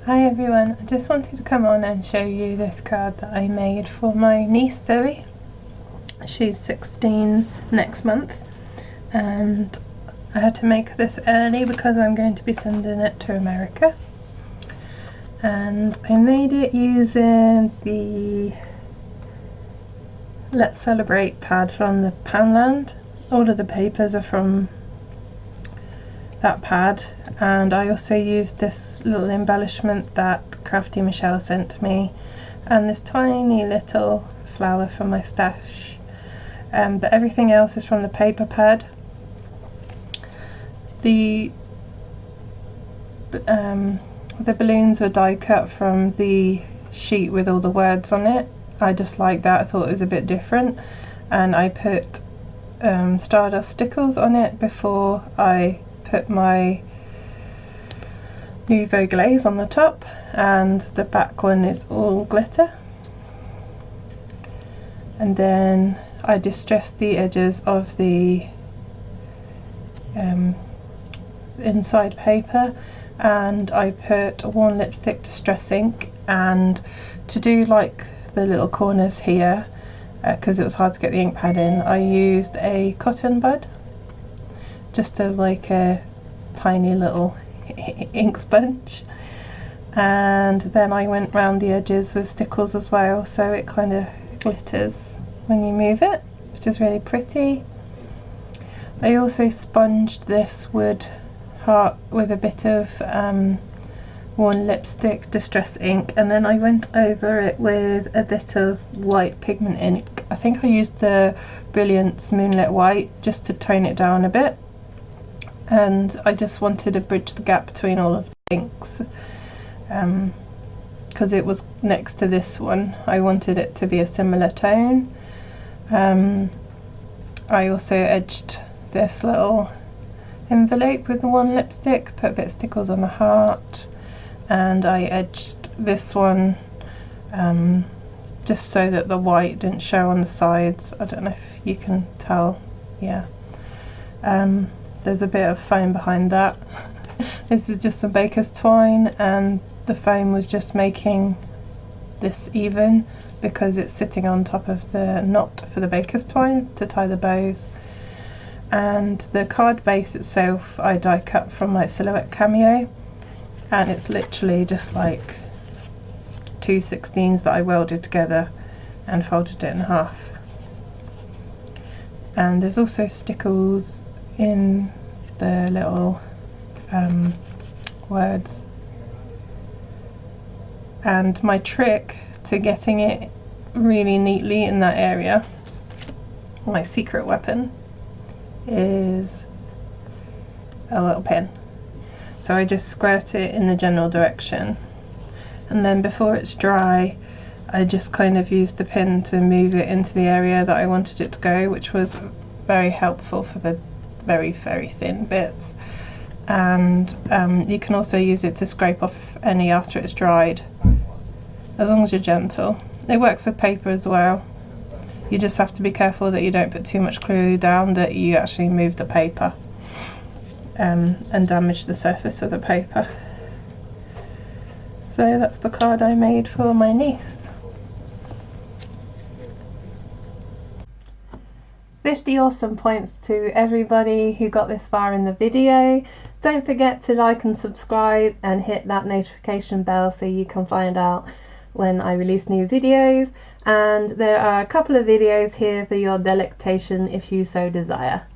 Hi everyone, I just wanted to come on and show you this card that I made for my niece Zoe. She's 16 next month and I had to make this early because I'm going to be sending it to America. And I made it using the Let's Celebrate pad from the Poundland. All of the papers are from that pad, and I also used this little embellishment that Crafty Michelle sent me and this tiny little flower from my stash, but everything else is from the paper pad. The balloons were die cut from the sheet with all the words on it. I just liked that, I thought it was a bit different, and I put Stardust stickles on it before I put my Nouveau glaze on the top, and the back one is all glitter. And then I distressed the edges of the inside paper, and I put worn lipstick distress ink, and to do like the little corners here, because it was hard to get the ink pad in, I used a cotton bud just as like a tiny little ink sponge, and then I went round the edges with stickles as well, so it kind of glitters when you move it, which is really pretty. I also sponged this wood heart with a bit of worn lipstick distress ink, and then I went over it with a bit of white pigment ink. I think I used the Brilliance Moonlit White just to tone it down a bit, and I just wanted to bridge the gap between all of the inks, because it was next to this one. I wanted it to be a similar tone. I also edged this little envelope with the one lipstick, put a bit of stickles on the heart, and I edged this one just so that the white didn't show on the sides. I don't know if you can tell, yeah. There's a bit of foam behind that. This is just some baker's twine, and the foam was just making this even because it's sitting on top of the knot for the baker's twine to tie the bows. And the card base itself I die cut from like Silhouette Cameo, and it's literally just like 2 16s that I welded together and folded it in half. And there's also stickles in the little words. And my trick to getting it really neatly in that area, my secret weapon, is a little pin. So I just squirt it in the general direction, and then before it's dry I just kind of used the pin to move it into the area that I wanted it to go, which was very helpful for the very thin bits. And you can also use it to scrape off any after it's dried, as long as you're gentle. It works with paper as well. You just have to be careful that you don't put too much glue down that you actually move the paper and damage the surface of the paper. So that's the card I made for my niece. 50 awesome points to everybody who got this far in the video. Don't forget to like and subscribe and hit that notification bell so you can find out when I release new videos, and there are a couple of videos here for your delectation if you so desire.